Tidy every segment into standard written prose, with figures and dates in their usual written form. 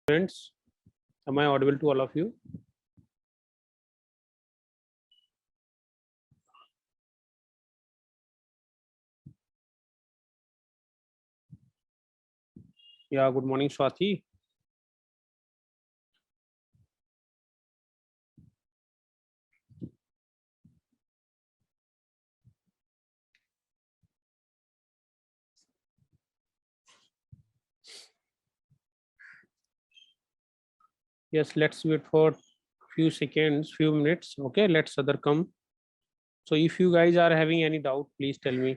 Friends, am I audible to all of you? Yeah, good morning, Swati. Yes, let's wait for few seconds, few minutes. Okay, let's other come. So if you guys are having any doubt, please tell me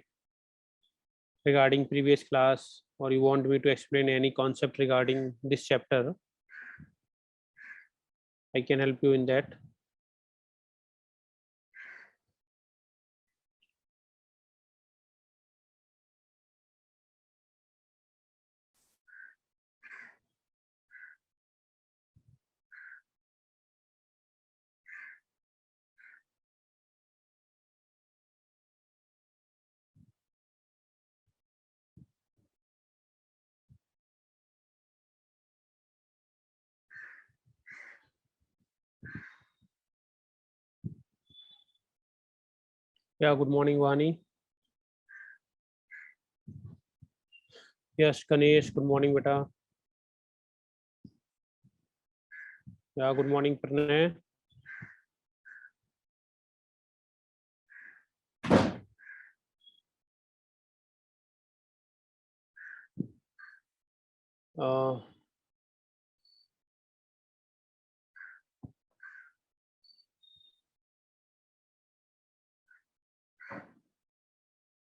regarding previous class, or you want me to explain any concept regarding this chapter. I can help you in that. Yeah, good morning, Vani. Yes, Ganesh, good morning, beta. Yeah, good morning, Pranay.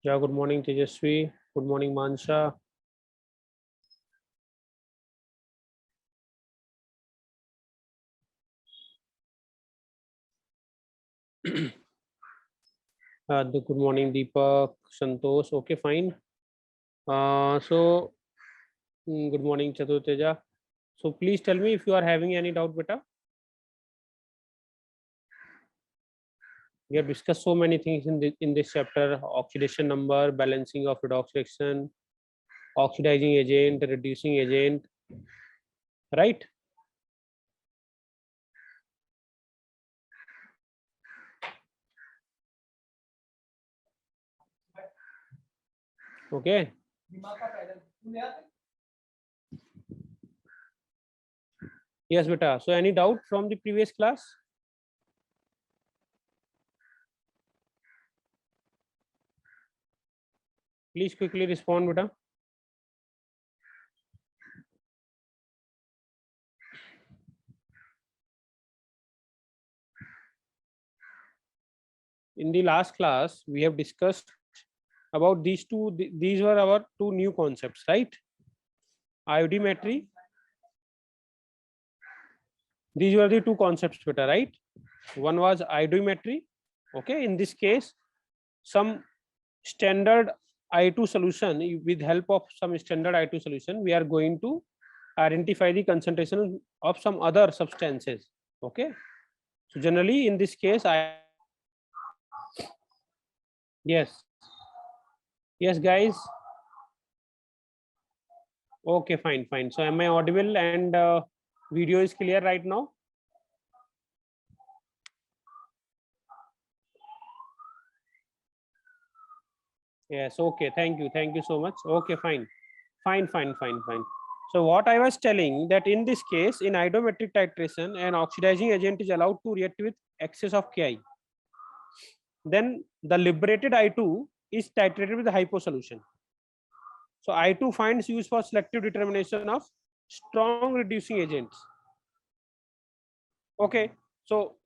Yeah, good morning, Tejasvi. Good morning, Mansha. Good morning, Deepak, Santosh. Okay, fine. Good morning, Chatur Teja. So please tell me if you are having any doubt, beta. We have discussed so many things in this chapter: oxidation number, balancing of redox reaction, oxidizing agent, reducing agent, right? Okay. Yes, beta. So any doubt from the previous class? Please quickly respond, beta. In the last class, we have discussed about these two. These were our two new concepts, right? Iodimetry. These were the two concepts, beta, right? One was iodimetry. Okay, in this case, some standard I2 solution, with help of some standard I2 solution, we are going to identify the concentration of some other substances. Okay, so generally in this case, yes guys. Okay, fine. So am I audible and video is clear right now? Yes, okay, thank you so much. Okay, fine. So what I was telling, that in this case, in iodometric titration, an oxidizing agent is allowed to react with excess of Ki. Then the liberated I2 is titrated with the hypo solution. So I2 finds use for selective determination of strong reducing agents. Okay, so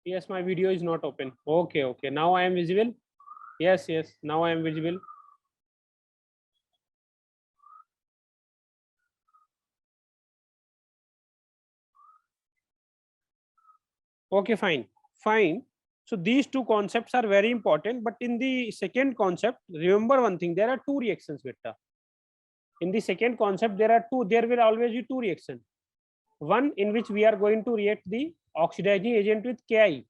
yes, my video is not open. Okay, now I am visible. Yes, now I am visible. Okay, fine. So these two concepts are very important, but in the second concept, remember one thing: there are two reactions, beta. In the second concept, there will always be two reactions. One in which we are going to react the oxidizing agent with Ki,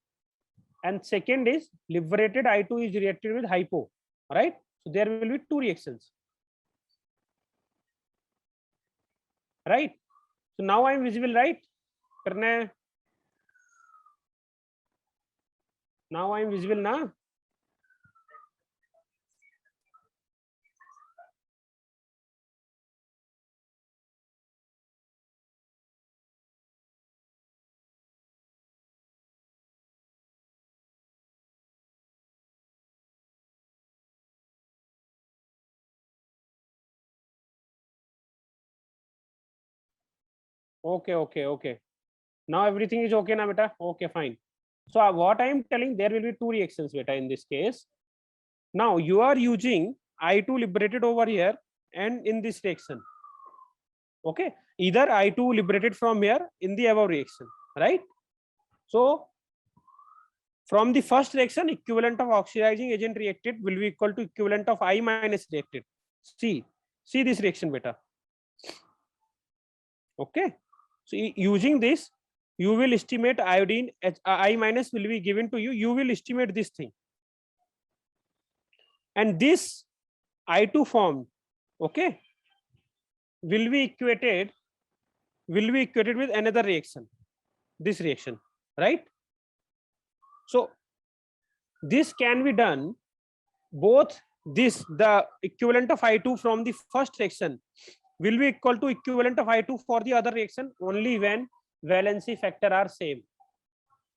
and second is liberated I2 is reacted with hypo, right? So there will be two reactions, right? So now I am visible, right? Now I am visible now. Okay. Now everything is okay now, beta. Okay, fine. So what I am telling, there will be two reactions, beta, in this case. Now you are using I2 liberated over here and in this reaction. Okay, either I2 liberated from here in the above reaction, right? So from the first reaction, equivalent of oxidizing agent reacted will be equal to equivalent of I minus reacted. See this reaction, beta. Okay, so using this, you will estimate iodine I minus will be given to you. You will estimate this thing, and this I2 formed, okay, will be equated with another reaction, this reaction, right? So this can be done both. This, the equivalent of I2 from the first reaction will be equal to equivalent of I2 for the other reaction only when valency factor are same.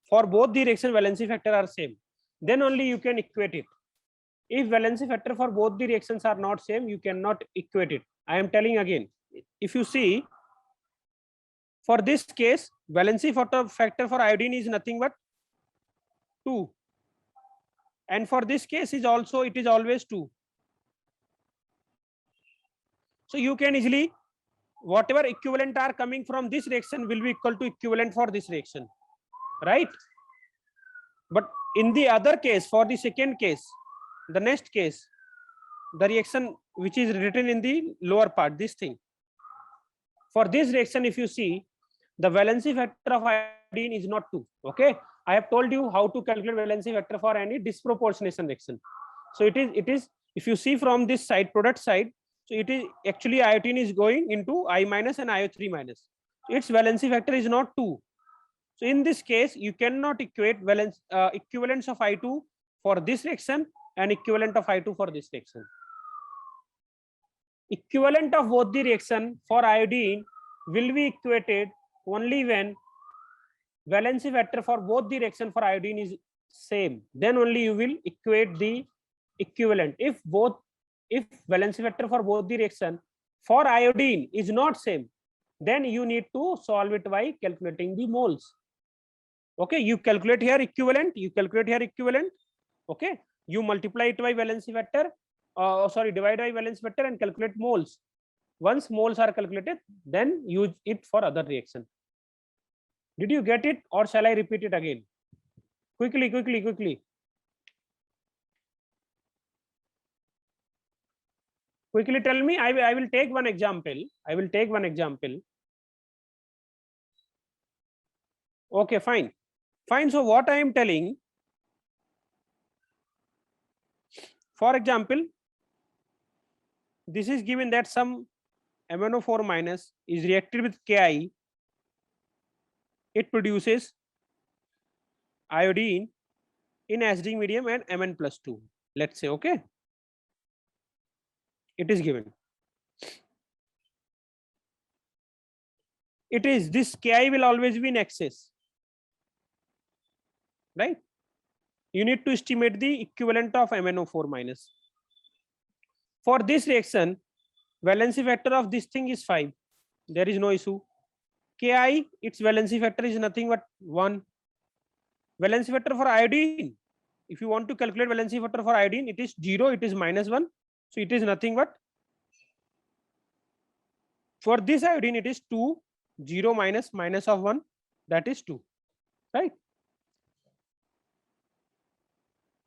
For both the reaction valency factor are same, then only you can equate it. If valency factor for both the reactions are not same, you cannot equate it. I am telling again, if you see, for this case, valency factor for iodine is nothing but 2, and for this case is also, it is always 2. So you can easily, whatever equivalent are coming from this reaction will be equal to equivalent for this reaction, right? But in the other case, for the second case, the next case, the reaction which is written in the lower part, this thing, for this reaction, if you see, the valency factor of iodine is not 2. Okay, I have told you how to calculate valency factor for any disproportionation reaction. So it is if you see from this side, product side, so it is actually iodine is going into I minus and IO3 minus. So its valency factor is not 2. So in this case, you cannot equate equivalence of I2 for this reaction and equivalent of I2 for this reaction. Equivalent of both the reaction for iodine will be equated only when valency factor for both the reaction for iodine is same. Then only you will equate the equivalent. If valency factor for both the reaction for iodine is not same, then you need to solve it by calculating the moles. Okay, you calculate here equivalent, okay, you multiply it by valency factor, divide by valency factor and calculate moles. Once moles are calculated, then use it for other reaction. Did you get it, or shall I repeat it again? Quickly. Quickly tell me. I will take one example. Okay, fine. So what I am telling, for example, this is given that some MnO4 minus is reacted with Ki. It produces iodine in acidic medium and Mn plus 2. Let's say, okay. It is given. It is, this Ki will always be in excess, right? You need to estimate the equivalent of MnO4 minus. For this reaction, valency factor of this thing is 5. There is no issue. Ki, its valency factor is nothing but 1. Valency factor for iodine, if you want to calculate valency factor for iodine, it is 0, it is -1. So it is nothing but, for this iodine, it is 2, 0 minus of 1, that is 2, right?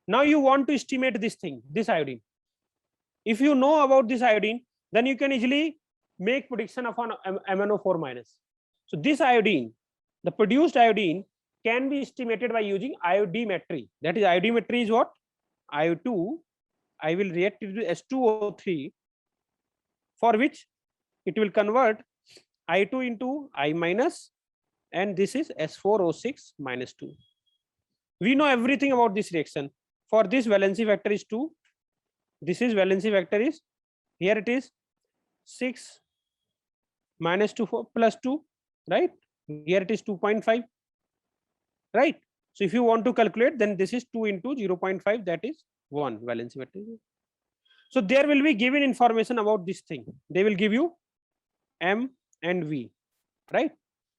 Now you want to estimate this thing, this iodine. If you know about this iodine, then you can easily make prediction of an MnO4 minus. So this iodine, the produced iodine, can be estimated by using iodimetry. That is, iodimetry is what? IO2, I will react it with S2O3, for which it will convert I2 into I minus, and this is S4O6 minus 2. We know everything about this reaction. For this, valency factor is 2. This is valency factor is, here it is 6 minus 2 plus 2, right? Here it is 2.5, right? So if you want to calculate, then this is 2 into 0.5, that is 1 valency factor. So there will be given information about this thing. They will give you M and V, right?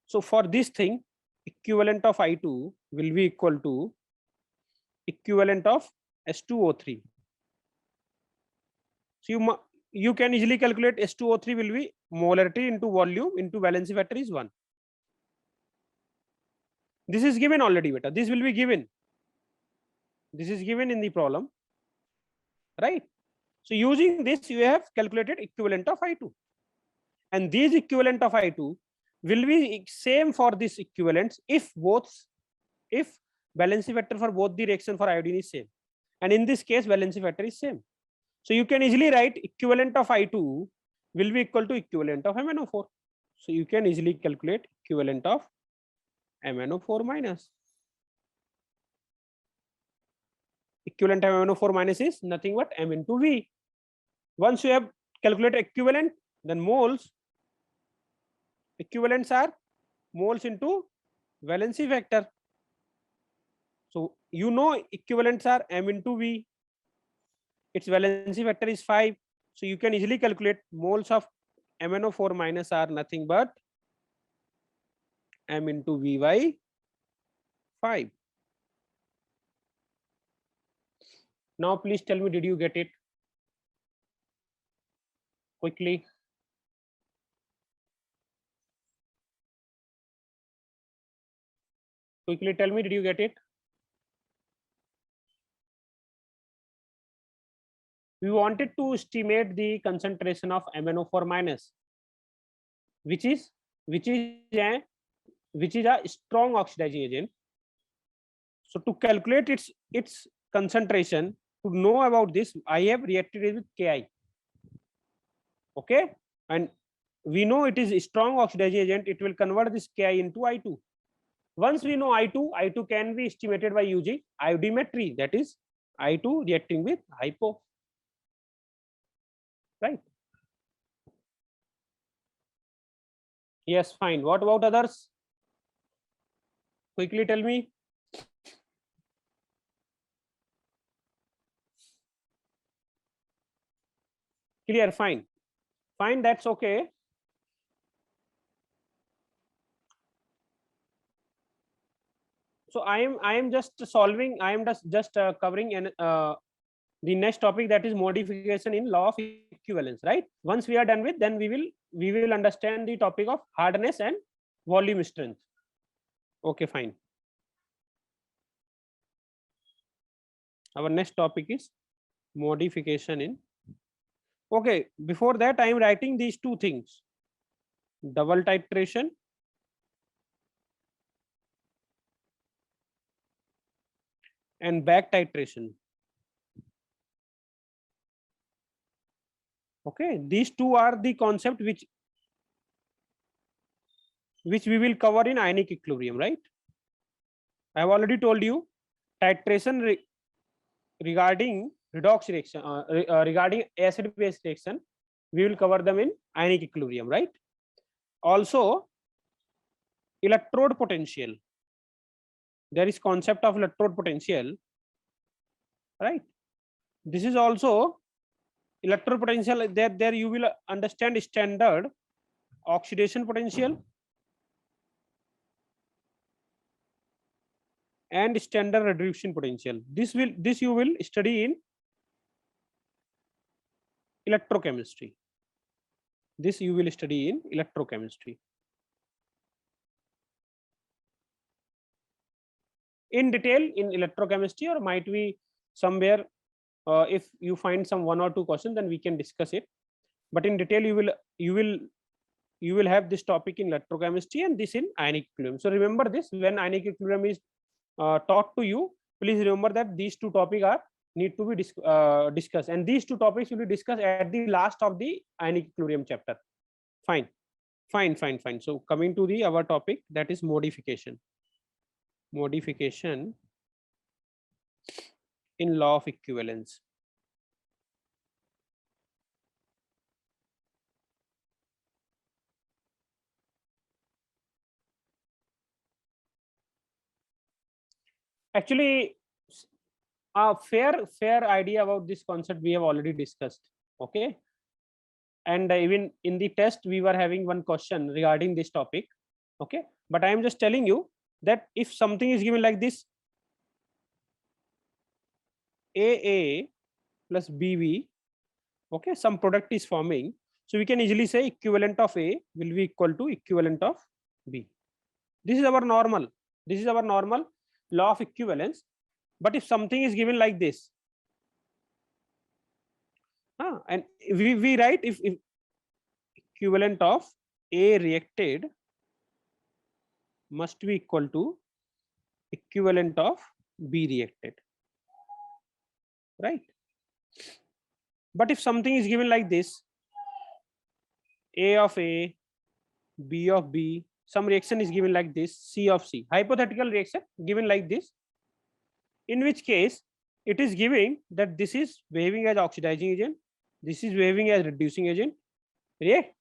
So for this thing, equivalent of I2 will be equal to equivalent of S2O3. So you can easily calculate S2O3 will be molarity into volume into valency factor is 1. This is given already, beta. This will be given. This is given in the problem, right? So using this, you have calculated equivalent of I2. And these equivalent of I2 will be same for this equivalents if valency factor for both the reaction for iodine is same. And in this case, valency factor is same. So you can easily write equivalent of I2 will be equal to equivalent of MnO4. So you can easily calculate equivalent of MnO4 minus. Equivalent of MnO4 minus is nothing but M into V. Once you have calculated equivalent, then moles, equivalents are moles into valency factor. So you know equivalents are M into V. Its valency factor is 5. So you can easily calculate moles of MnO4 minus are nothing but M into V by 5. Now please tell me, did you get it? Quickly. Quickly tell me, did you get it? We wanted to estimate the concentration of MnO4 minus, which is a strong oxidizing agent. So to calculate its concentration, to know about this, I have reacted it with Ki. Okay, and we know it is a strong oxidizing agent. It will convert this Ki into I2. Once we know I2 can be estimated by using iodimetry. That is I2 reacting with hypo. Right? Yes, fine. What about others? Quickly tell me. Clear, fine. Fine, that's okay. So I am just solving, I am just covering the next topic, that is modification in law of equivalence, right? Once we are done with, then we will understand the topic of hardness and volume strength. Okay, fine. Our next topic is modification in. Okay, before that, I am writing these two things: double titration and back titration. Okay, these two are the concept which we will cover in ionic equilibrium, right? I have already told you titration regarding redox reaction, regarding acid base reaction, we will cover them in ionic equilibrium, right? Also, electrode potential. There is concept of electrode potential, right? This is also electrode potential. There you will understand standard oxidation potential and standard reduction potential. This you will study in electrochemistry. This you will study in electrochemistry in detail in electrochemistry, or might be somewhere if you find some 1 or 2 questions, then we can discuss it. but in detail you will have this topic in electrochemistry and this in ionic equilibrium. So remember this, when ionic equilibrium is taught to you, please remember that these two topics are need to be discussed, and these two topics will be discussed at the last of the ionic equilibrium chapter. Fine. So coming to the our topic, that is modification in law of equivalence. Actually, a fair idea about this concept we have already discussed. Okay, and even in the test we were having one question regarding this topic. Okay, but I am just telling you that if something is given like this, AA plus BB, okay, some product is forming, so we can easily say equivalent of A will be equal to equivalent of B. This is our normal law of equivalence. But if something is given like this, and we write if equivalent of A reacted must be equal to equivalent of B reacted, right? But if something is given like this, A of A, B of B, some reaction is given like this, C of C, hypothetical reaction given like this, in which case it is giving that this is behaving as oxidizing agent, this is behaving as reducing agent, react.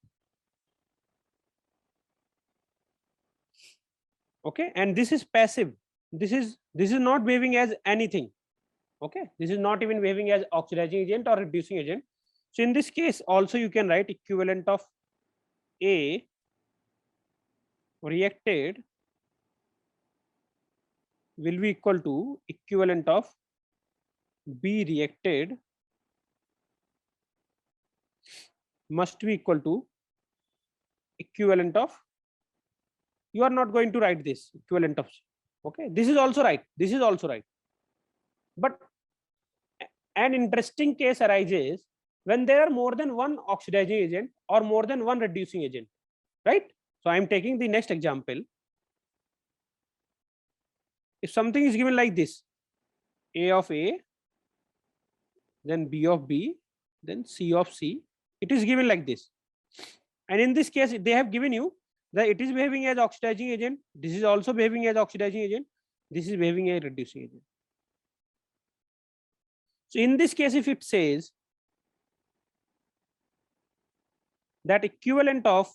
Okay, and this is passive, this is not behaving as anything. Okay, this is not even behaving as oxidizing agent or reducing agent. So in this case also you can write equivalent of A reacted will be equal to equivalent of B reacted must be equal to equivalent of, you are not going to write this equivalent of, okay, this is also right, this is also right. But an interesting case arises when there are more than one oxidizing agent or more than one reducing agent, right? So I am taking the next example. If something is given like this, A of A, then B of B, then C of C, it is given like this. And in this case, they have given you that it is behaving as oxidizing agent, this is also behaving as oxidizing agent, this is behaving as reducing agent. So in this case, if it says that equivalent of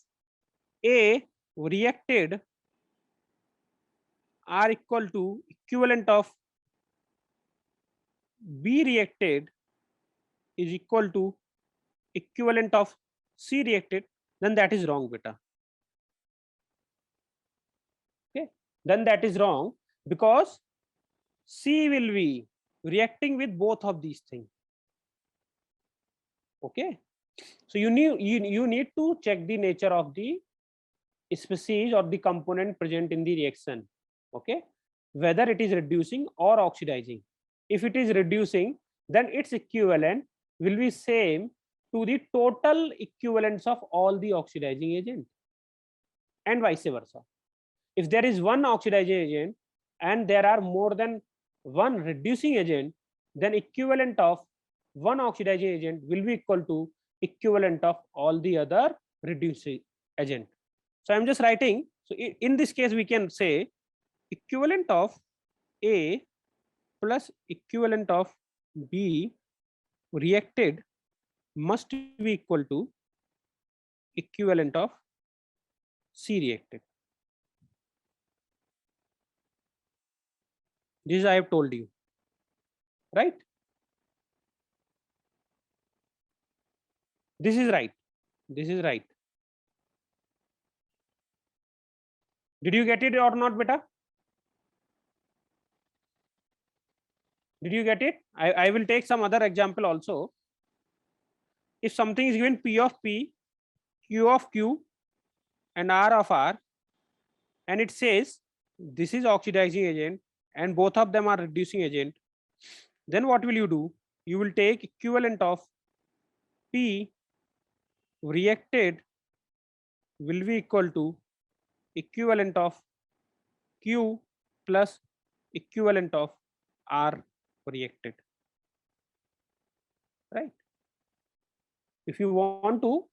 A reacted are equal to equivalent of B reacted is equal to equivalent of C reacted, then that is wrong, beta. Okay, then that is wrong, because C will be reacting with both of these things. Okay, so you need to check the nature of the species or the component present in the reaction. Okay, whether it is reducing or oxidizing. If it is reducing, then its equivalent will be same to the total equivalence of all the oxidizing agent, and vice versa. If there is one oxidizing agent and there are more than one reducing agent, then equivalent of one oxidizing agent will be equal to equivalent of all the other reducing agent. So I'm just writing, so in this case we can say equivalent of A plus equivalent of B reacted must be equal to equivalent of C reacted. This I have told you, right? This is right. This is right. Did you get it or not, beta? Did you get it? I will take some other example also. If something is given P of P, Q of Q, and R of R, and it says this is oxidizing agent and both of them are reducing agent, then what will you do? You will take equivalent of P reacted will be equal to equivalent of Q plus equivalent of R reacted, right? If you want to,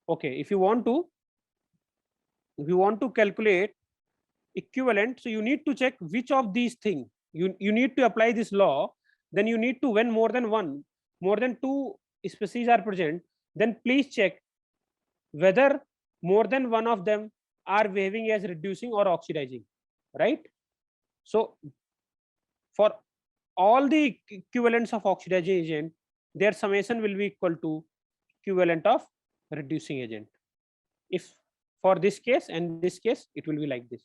okay, if you want to calculate equivalent, so you need to check which of these things you need to apply this law. Then you need to, when more than two species are present, then please check whether more than one of them are behaving as reducing or oxidizing, right? So for all the equivalents of oxidizing agent, their summation will be equal to equivalent of reducing agent. If for this case and this case, it will be like this.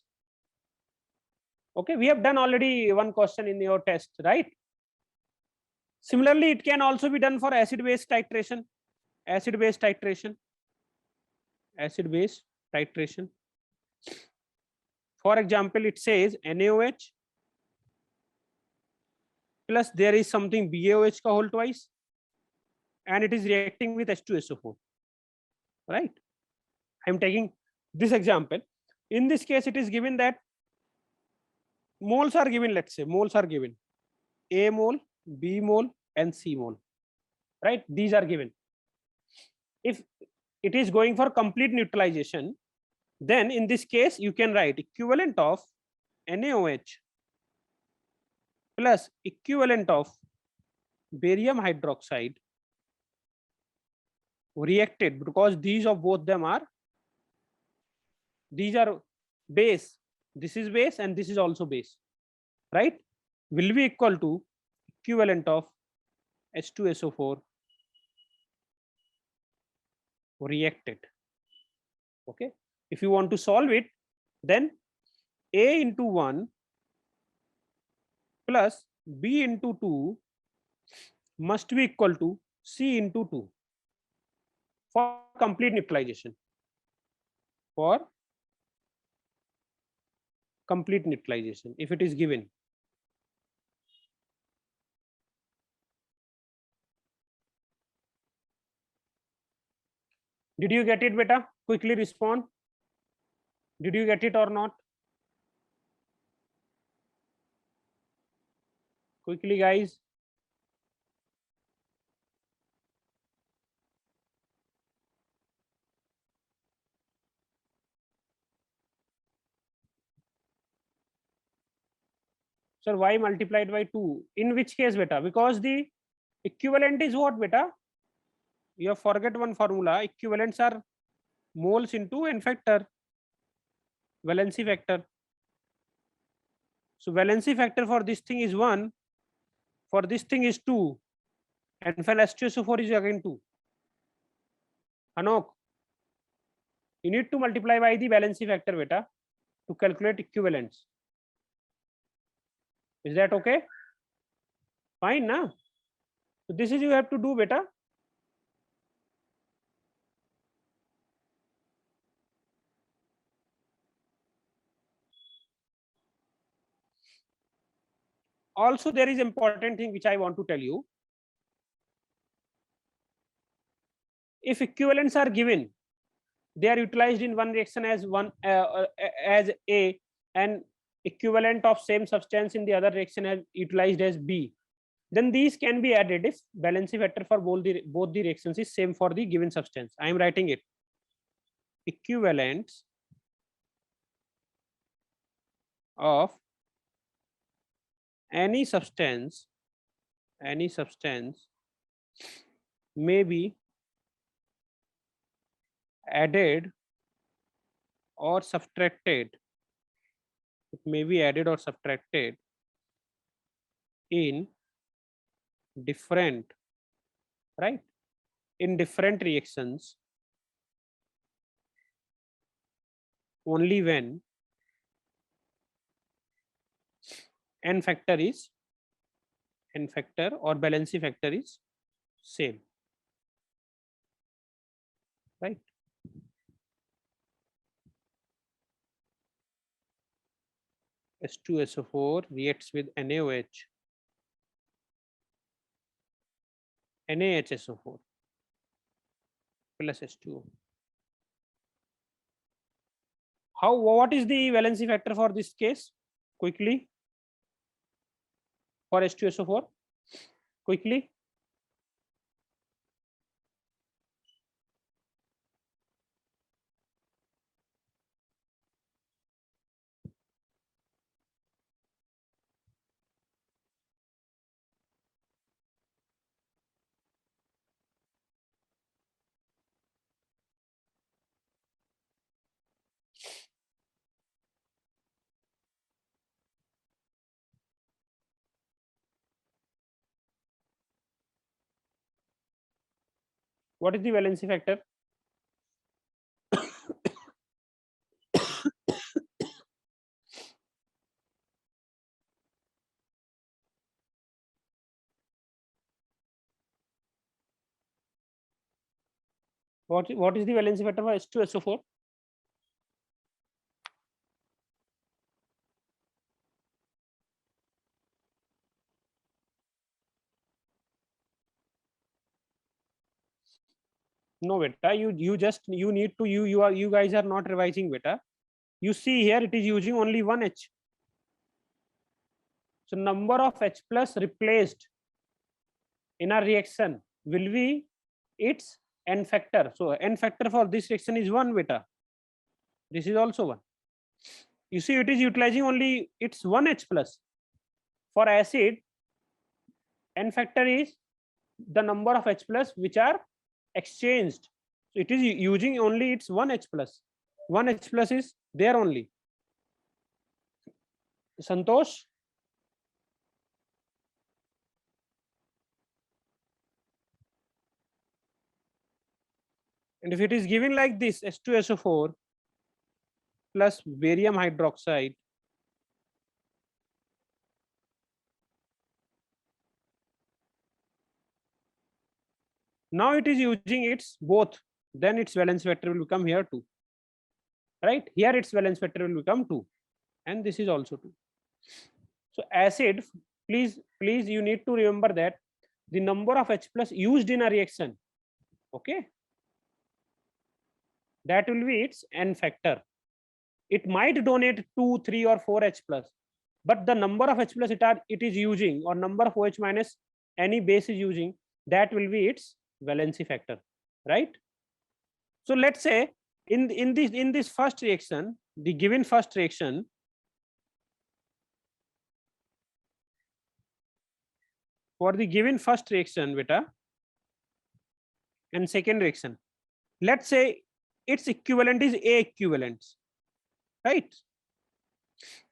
Okay, we have done already one question in your test, right? Similarly, it can also be done for acid-base titration. Acid-base titration. Acid-base titration. For example, it says NaOH plus there is something BaOH ka whole twice, and it is reacting with H2SO4, right? I'm taking this example. In this case, it is given that moles are given. Let's say moles are given: A mole, B mole, and C mole, right? These are given. If it is going for complete neutralization, then in this case you can write equivalent of NaOH plus equivalent of barium hydroxide reacted, because these of both them are, these are base, this is base and this is also base, right? Will be equal to equivalent of H2SO4 reacted. Okay, if you want to solve it, then A into 1 plus B into 2 must be equal to C into 2 for complete neutralization. For complete neutralization, if it is given. Did you get it, beta? Quickly respond. Did you get it or not? Quickly, guys. Sir, why multiplied by 2? In which case, beta? Because the equivalent is what, beta? You have forget one formula. Equivalents are moles into n factor, valency factor. So valency factor for this thing is 1, for this thing is 2, and for H2SO4 is again 2. Anok, you need to multiply by the valency factor, beta, to calculate equivalents. Is that okay? Fine, na? So this is you have to do, beta. Also, there is important thing which I want to tell you. If equivalents are given, they are utilized in one reaction as as A, and equivalent of same substance in the other reaction as utilized as B. Then these can be added if valency factor for both the reactions is same for the given substance. I am writing it. Equivalents of any substance may be added or subtracted. It may be added or subtracted in different, right? In different reactions only when n factor or valency factor is same, right? H2SO4 reacts with NaOH, NaHSO4. plus H2O. What is the valency factor for this case? Quickly, for H2SO4, quickly. What is the valency factor? What is the valency factor for H2SO4? No, beta. You guys are not revising, beta. You see here it is using only one H. So number of H plus replaced in a reaction will be its n factor. So n factor for this reaction is 1, beta. This is also 1. You see it is utilizing only its 1 H plus. For acid, n factor is the number of H plus which are exchanged. So it is using only its 1 H plus. 1 H plus is there only. Santosh? And if it is given like this, H2SO4 plus barium hydroxide, now it is using its both, then its valence vector will become here 2. Right? Here its valence vector will become 2. And this is also 2. So acid, please you need to remember that the number of H plus used in a reaction, okay, that will be its n factor. It might donate 2, 3 or 4 H plus, but the number of H plus it is using, or number of OH minus any base is using, that will be its valency factor, right? So let's say in this first reaction, the given first reaction, for the given first reaction, beta, and second reaction, let's say its equivalent is A equivalents, right?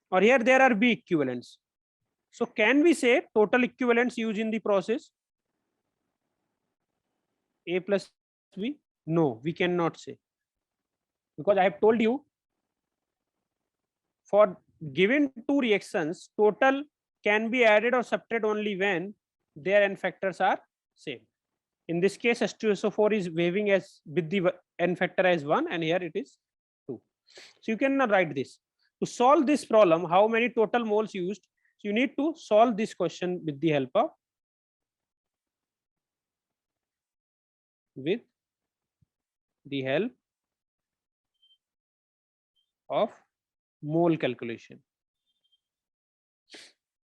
Or here there are B equivalents. So can we say total equivalents used in the process A plus B? No, we cannot say, because I have told you for given two reactions, total can be added or subtracted only when their n factors are same. In this case, H2SO4 is behaving as with the n factor as 1, and here it is 2. So you cannot write this. To solve this problem, how many total moles used? So you need to solve this question with the help of mole calculation.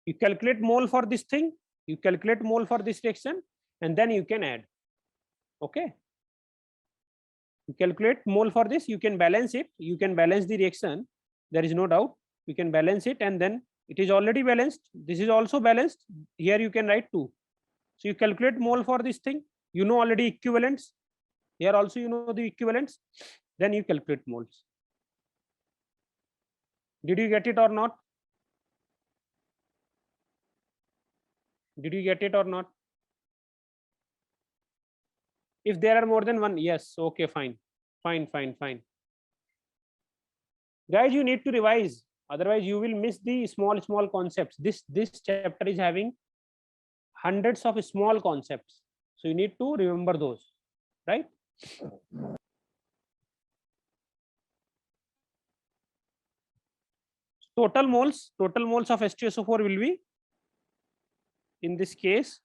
You calculate mole for this thing, you calculate mole for this reaction, and then you can add. Okay. You calculate mole for this, you can balance it, you can balance the reaction, there is no doubt. You can balance it, and then it is already balanced. This is also balanced. Here you can write 2. So you calculate mole for this thing, you know already equivalents. Here also you know the equivalents. Then you calculate moles. Did you get it or not? Did you get it or not? If there are more than one, yes, okay, fine. Fine. Guys, you need to revise. Otherwise, you will miss the small concepts. This chapter is having hundreds of small concepts. So you need to remember those, right? Total moles of H2SO4 will be, in this case,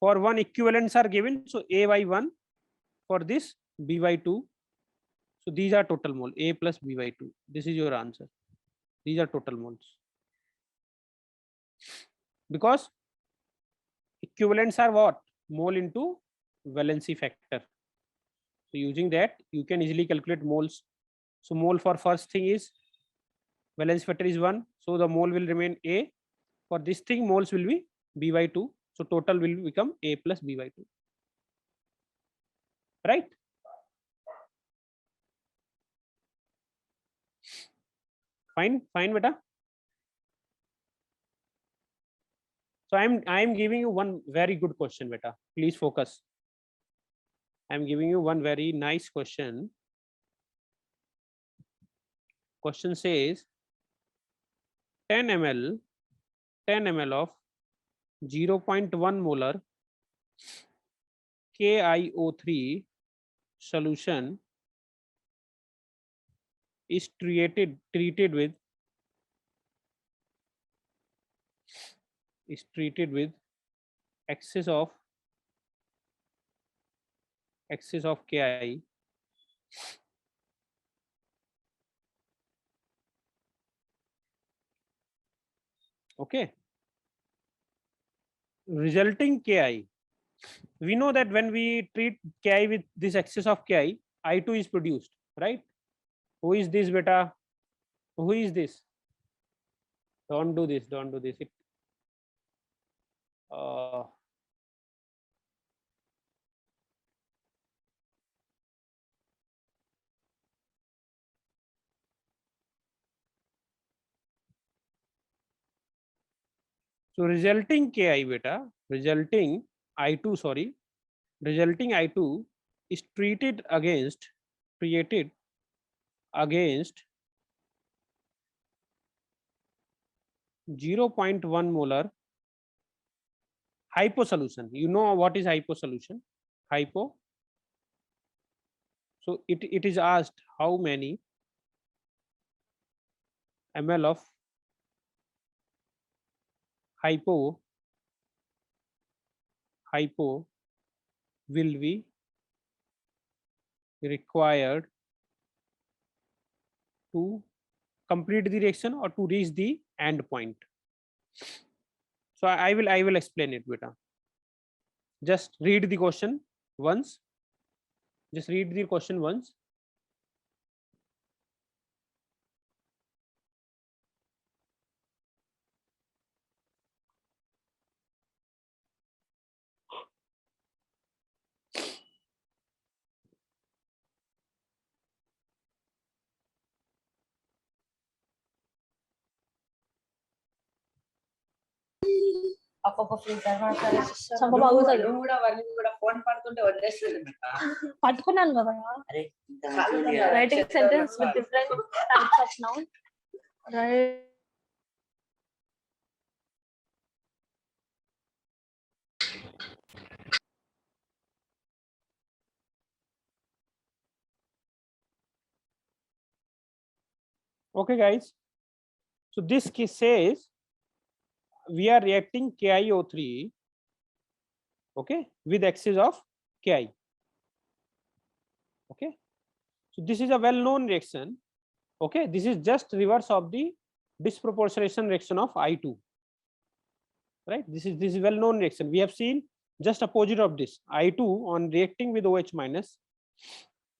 for one equivalents are given. So A by 1, for this B by 2. So these are total mole, A plus B by 2. This is your answer. These are total moles. Because equivalents are what? Mole into valency factor. So using that, you can easily calculate moles. So mole for first thing is valence factor is 1. So the mole will remain A. For this thing, moles will be B by 2. So total will become A plus B by 2. Right? Fine, fine, beta. So I'm giving you one very good question, beta. Please focus. I'm giving you one very nice question. Question says 10 ml of 0.1 molar KiO3 solution is treated with excess of Ki okay, resulting Ki. We know that when we treat Ki with this excess of Ki, I2 is produced, right? Who is this, beta? Who is this? Don't do this. Don't do this. So resulting Ki, beta, resulting I2 is treated against 0.1 molar hypo solution. You know what is hypo solution? Hypo. So it is asked how many ml of hypo will be required to complete the reaction or to reach the end point. So I will explain it, beta. Just read the question once. Just read the question once. పట్టుకున్నాను కదా writing sentence with different types of noun Okay, guys. So this case says we are reacting KiO3, okay, with excess of Ki. Okay. So this is a well-known reaction. Okay, this is just reverse of the disproportionation reaction of I2. Right. This is well-known reaction. We have seen just opposite of this. I2 on reacting with OH minus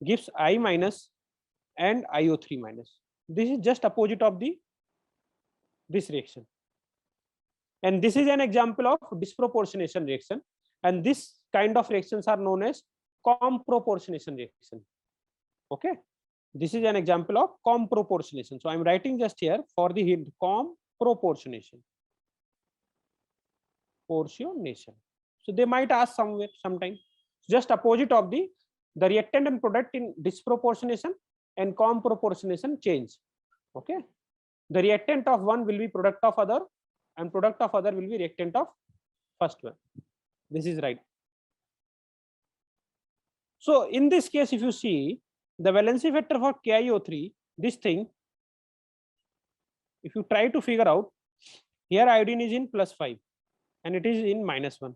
gives I minus and IO3 minus. This is just opposite of this reaction. And this is an example of disproportionation reaction. And this kind of reactions are known as comproportionation reaction. Okay. This is an example of comproportionation. So I'm writing just here for the hint comproportionation. So they might ask somewhere sometime. Just opposite of the reactant and product in disproportionation and comproportionation change. Okay. The reactant of one will be product of other and product of other will be reactant of first one. This is right. So in this case, if you see the valency factor for KiO3, this thing, if you try to figure out, here iodine is in +5 and it is in -1.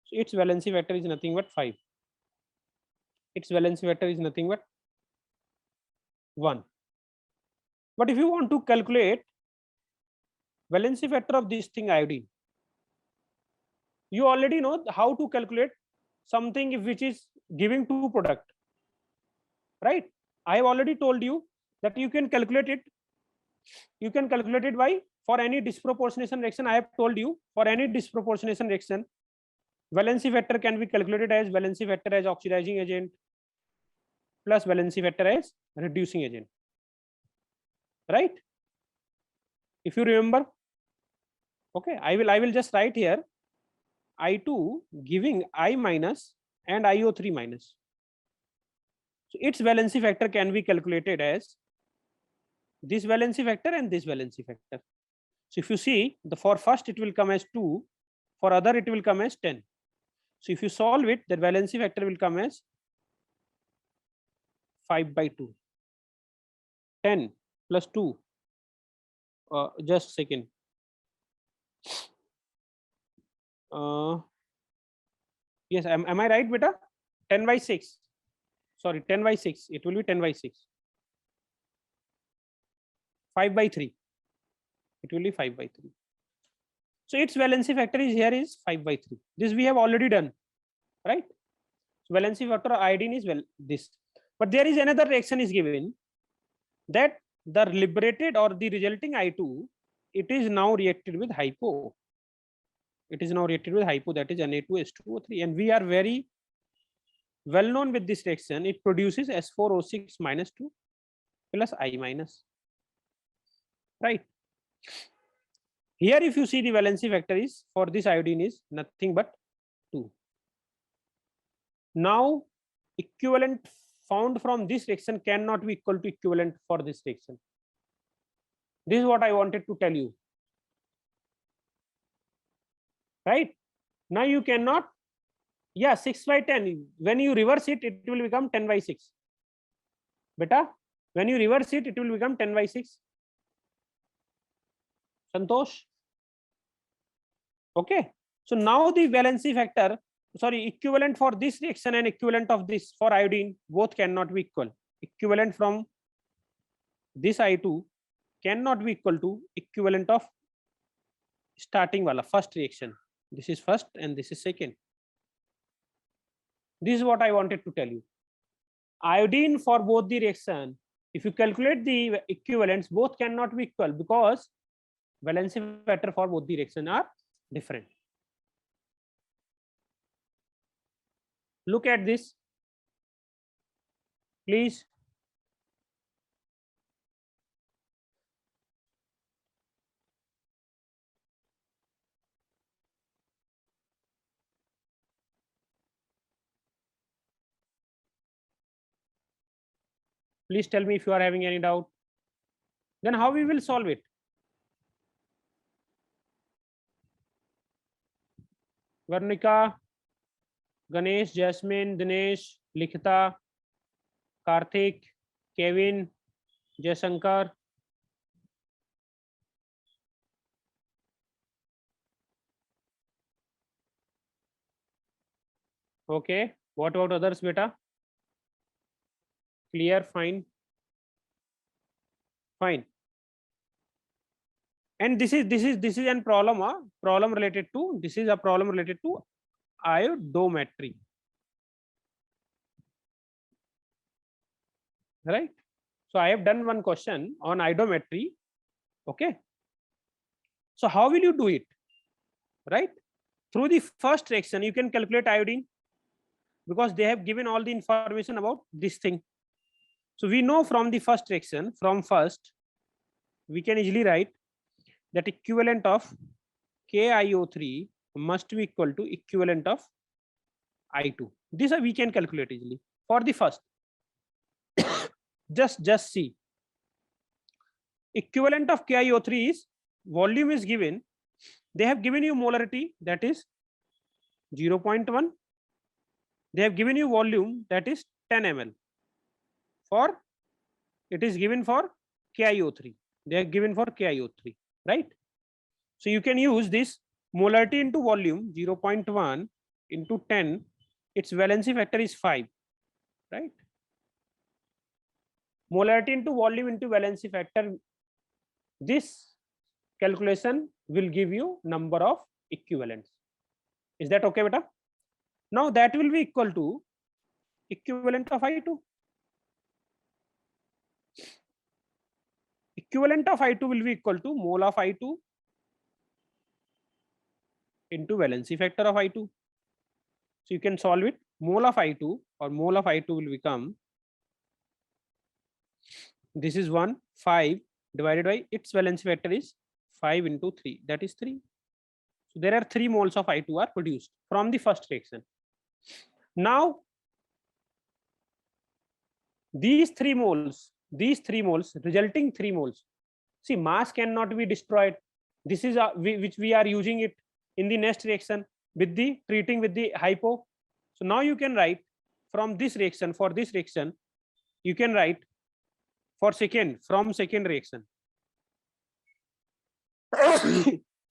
So its valency factor is nothing but 5. its valency vector is nothing but 1. But if you want to calculate valency vector of this thing iodine, you already know how to calculate something which is giving 2 product, right? I have already told you that you can calculate it. You can calculate it by, for any disproportionation reaction. I have told you, for any disproportionation reaction, valency vector can be calculated as valency vector as oxidizing agent plus valency vector as reducing agent, right? If you remember, okay, I will just write here I2 giving I minus and IO3 minus. So its valency factor can be calculated as this valency factor and this valency factor. So if you see, the for first it will come as 2, for other it will come as 10. So if you solve it, the valency factor will come as 5/2. 10 plus 2. Just a second. Yes, am I right, beta? 10/6. Sorry, 10/6. It will be 10/6. 5/3. It will be 5/3. So its valency factor is here is 5/3. This we have already done, right? So valency factor of iodine is this. But there is another reaction is given that the liberated or the resulting I2, it is now reacted with hypo. It is now reacted with hypo, that is Na2H2O3, and we are very well known with this reaction. It produces S4O6 minus 2 plus I minus, right? Here if you see, the valency factor is for this iodine is nothing but 2. Now equivalent found from this reaction cannot be equal to equivalent for this reaction. This is what I wanted to tell you, right? Now you cannot, yeah, 6/10. When you reverse it, it will become 10/6. Beta, when you reverse it, it will become 10/6. Santosh? Okay. So now the valency factor, sorry, equivalent for this reaction and equivalent of this for iodine, both cannot be equal. Equivalent from this I2 cannot be equal to equivalent of starting wala first reaction. This is first and this is second. This is what I wanted to tell you. Iodine for both the reaction, if you calculate the equivalents, both cannot be equal because valency factor for both the reaction are different. Look at this, please. Please tell me if you are having any doubt. Then how we will solve it? Varnika, Ganesh, Jasmine, Dinesh, Likhita, Karthik, Kevin, Jayasankar. Okay, what about others, beta? Clear, fine. Fine. And this is a problem, problem related to, this is a problem related to iodometry, right? So I have done one question on iodometry. Okay, so how will you do it, right? Through the first reaction you can calculate iodine because they have given all the information about this thing. So we know from the first reaction, from first we can easily write that equivalent of KiO3 must be equal to equivalent of I2. This we can calculate easily for the first. just see, equivalent of KiO3 is volume is given. They have given you molarity, that is 0.1. They have given you volume, that is 10 ml. For it is given for KiO3. They are given for KiO3, right? So you can use this molarity into volume 0.1 into 10. Its valency factor is 5. right? Molarity into volume into valency factor. This calculation will give you number of equivalents. Is that okay, beta? Now that will be equal to equivalent of I2. Equivalent of I2 will be equal to mole of I2 into valency factor of I2. So you can solve it. Mole of I2 or mole of I2 will become, this is 1, 5 divided by its valency factor is 5 into 3, that is 3. So there are 3 moles of I2 are produced from the first reaction. Now these 3 moles, resulting 3 moles, see, mass cannot be destroyed. This is which we are using it in the next reaction with the treating with the hypo. So now you can write from this reaction, for this reaction you can write for second, from second reaction.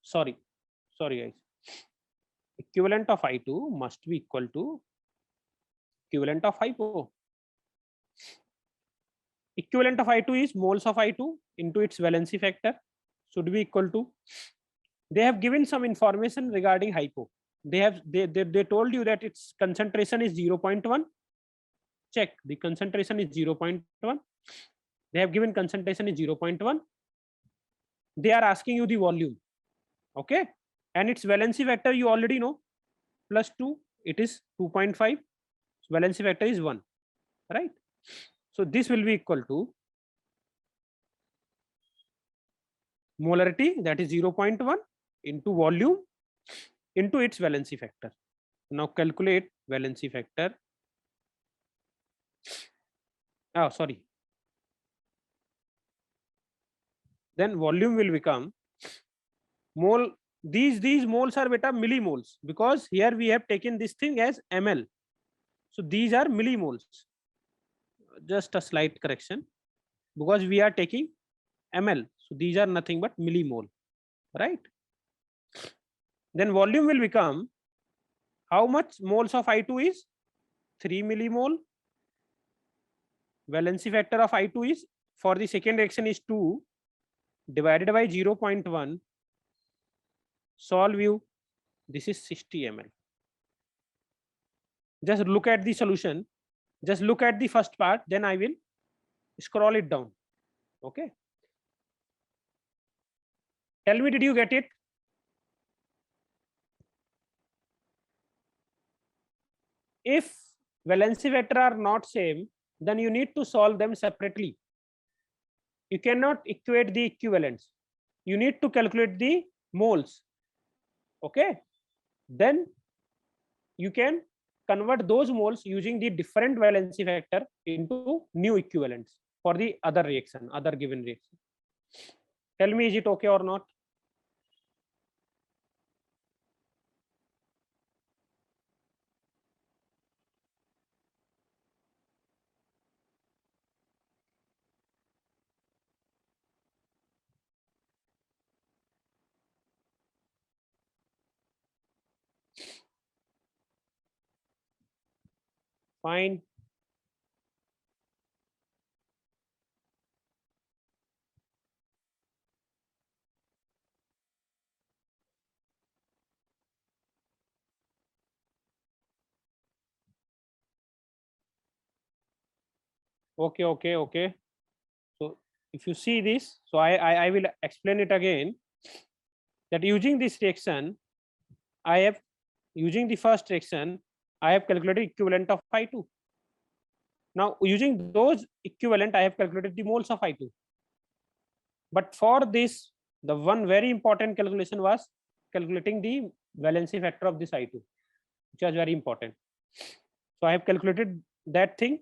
sorry guys, equivalent of I2 must be equal to equivalent of hypo. Equivalent of I2 is moles of I2 into its valency factor should be equal to, they have given some information regarding hypo. They told you that its concentration is 0.1. Check, the concentration is 0.1. They have given concentration is 0.1. They are asking you the volume, okay, and its valency factor you already know, plus 2, it is 2.5. Valency factor is 1, right? So this will be equal to molarity, that is 0.1 into volume into its valency factor. Now calculate valency factor. Oh, sorry. Then volume will become mole. These moles are beta millimoles, because here we have taken this thing as ml. So these are millimoles. Just a slight correction, because we are taking ml. So these are nothing but millimole, right? Then volume will become, how much moles of I2 is 3 millimole. Valency factor of I2 is, for the second reaction, is 2 divided by 0.1. Solve you, this is 60 ml. Just look at the solution, just look at the first part, then I will scroll it down. Okay, tell me, did you get it? If valency factor are not same, then you need to solve them separately. You cannot equate the equivalents, you need to calculate the moles. Okay, then you can convert those moles using the different valency factor into new equivalents for the other reaction, other given reaction. Tell me, is it okay or not? Fine. Okay. So if you see this, so I will explain it again, that using this reaction, I have, using the first reaction, I have calculated equivalent of I2. Now using those equivalent, I have calculated the moles of I2. But for this, the one very important calculation was calculating the valency factor of this I2, which was very important. So I have calculated that thing.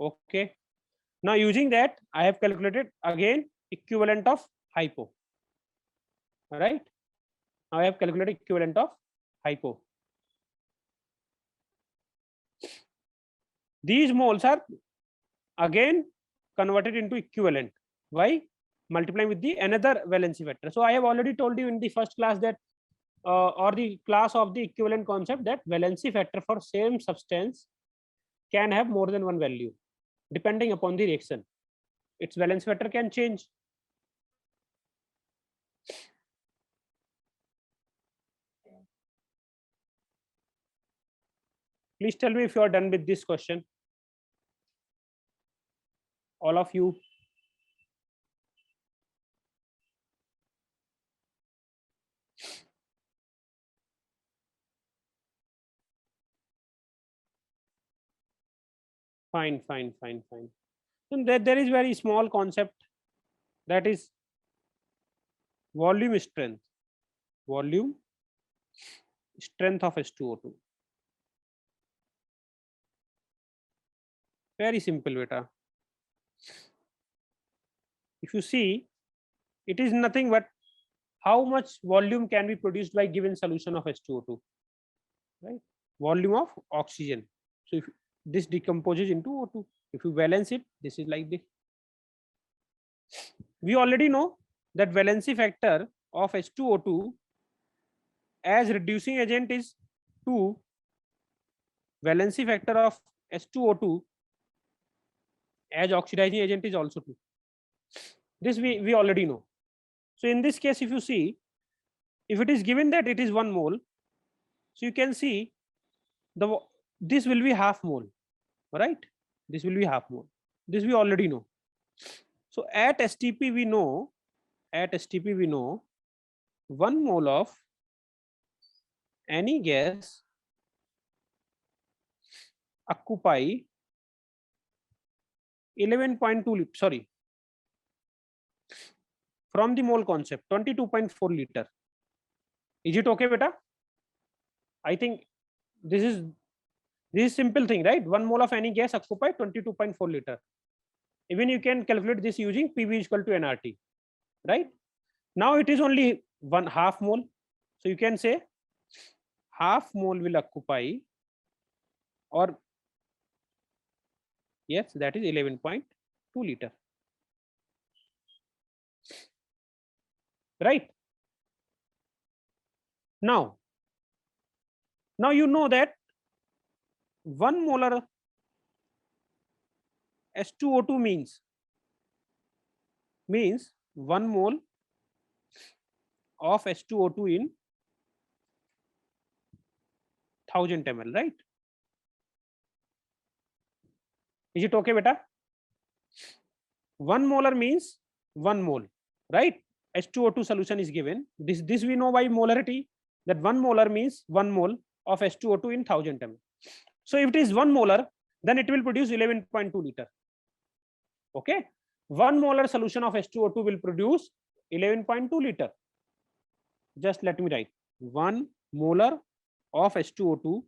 Okay. Now using that, I have calculated again equivalent of hypo. Right. Now I have calculated equivalent of hypo. These moles are again converted into equivalent. Why? Multiplying with the another valency factor. So I have already told you in the first class that or the class of the equivalent concept, that valency factor for same substance can have more than one value depending upon the reaction. Its valence factor can change. Please tell me if you are done with this question. All of you. Fine. And there is very small concept, that is volume strength. Volume strength of H2O2. Very simple, beta. If you see, it is nothing but how much volume can be produced by given solution of H2O2, right? Volume of oxygen. So if this decomposes into O2, if you balance it, this is like this. We already know that valency factor of H2O2 as reducing agent is 2. Valency factor of H2O2 as oxidizing agent is also 2. This we already know. So in this case, if you see, if it is given that it is 1 mole, so you can see this will be half mole, right? This will be half mole. This we already know. So at STP we know 1 mole of any gas occupy 11.2 sorry, from the mole concept 22.4 liter. Is it okay, beta? I think this is simple thing, right? 1 mole of any gas occupy 22.4 liter. Even you can calculate this using PV is equal to nRT, right? Now it is only 1/2 mole, so you can say half mole will occupy, or yes, that is 11.2 liter, right? Now you know that 1 molar H2O2 means 1 mole of H2O2 in 1000 ml, right? Is it okay, beta? 1 molar means 1 mole, right? H2O2 solution is given. This we know by molarity, that 1 molar means 1 mole of H2O2 in 1000 ml. So if it is 1 molar, then it will produce 11.2 liter. Okay, 1 molar solution of H2O2 will produce 11.2 liter. Just let me write 1 molar of H2O2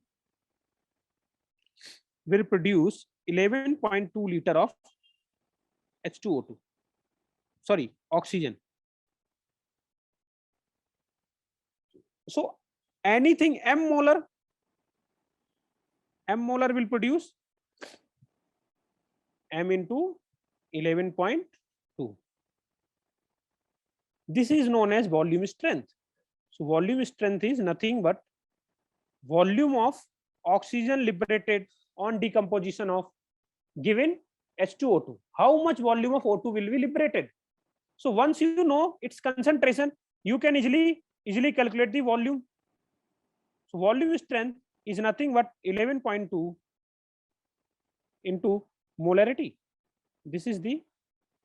will produce 11.2 liter of H2O2. Sorry, oxygen. So anything m molar will produce m into 11.2. This is known as volume strength. So volume strength is nothing but volume of oxygen liberated on decomposition of given H2O2. How much volume of O2 will be liberated? So once you know its concentration, you can easily calculate the volume. So volume strength is nothing but 11.2 into molarity. This is the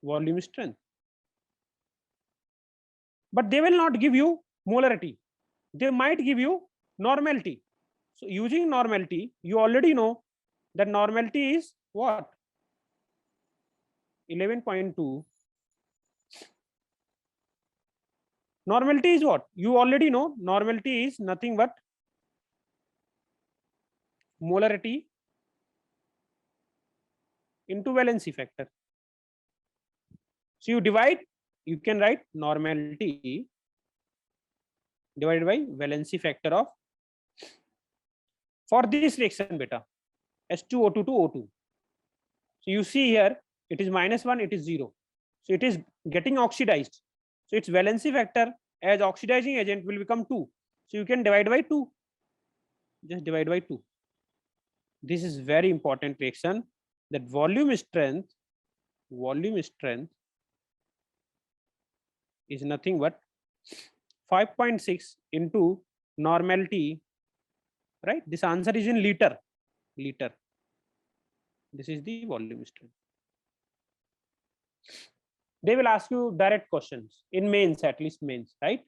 volume strength. But they will not give you molarity. They might give you normality. So using normality, you already know that normality is what? 11.2. Normality is what? You already know normality is nothing but molarity into valency factor. So you divide, you can write normality divided by valency factor of, for this reaction, beta, H2O2 to O2. So you see here, it is -1, it is 0. So it is getting oxidized. So its valency factor as oxidizing agent will become 2. So you can divide by 2. Just divide by 2. this is very important reaction, that volume strength is nothing but 5.6 into normality, right? This answer is in liter. This is the volume strength. They will ask you direct questions in mains, at least mains, right?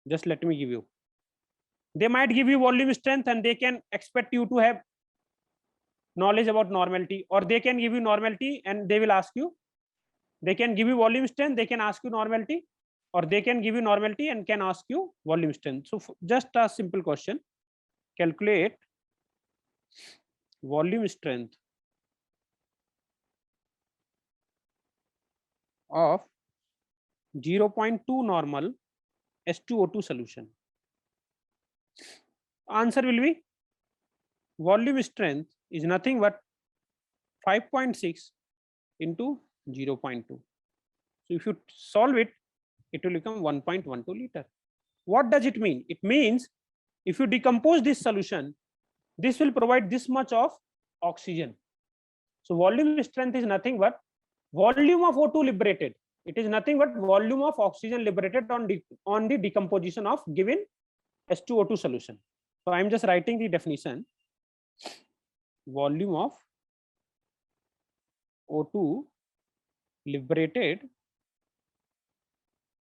Just let me give you. They might give you volume strength and they can expect you to have knowledge about normality, or they can give you normality and they will ask you, they can give you volume strength, they can ask you normality, or they can give you normality and can ask you volume strength. So just a simple question, calculate volume strength of 0.2 normal H2O2 solution. Answer will be, volume strength is nothing but 5.6 into 0.2. So if you solve it, it will become 1.12 liter. What does it mean? It means if you decompose this solution, this will provide this much of oxygen. So volume strength is nothing but volume of O2 liberated. It is nothing but volume of oxygen liberated on the decomposition of given H2O2 solution. So I am just writing the definition. Volume of O2 liberated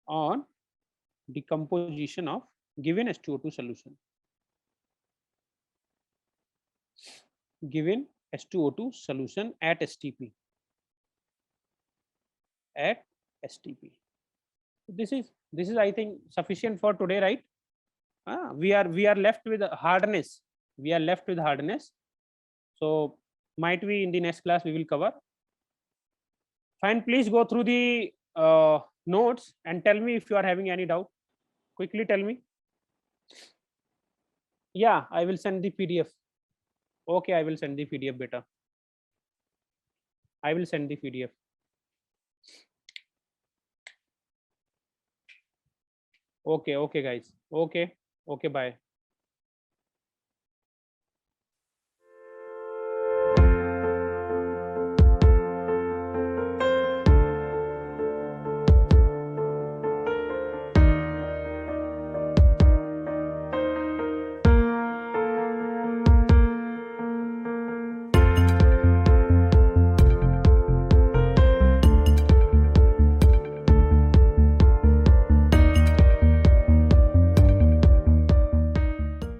on decomposition of given H2O2 solution. Given H2O2 solution at STP. At STP. This is I think sufficient for today, right? We are left with hardness. So might be in the next class we will cover. Fine, please go through the notes and tell me if you are having any doubt. Quickly tell me. Yeah, I will send the PDF. Okay, I will send the PDF beta. I will send the PDF. Okay, guys. Okay, bye.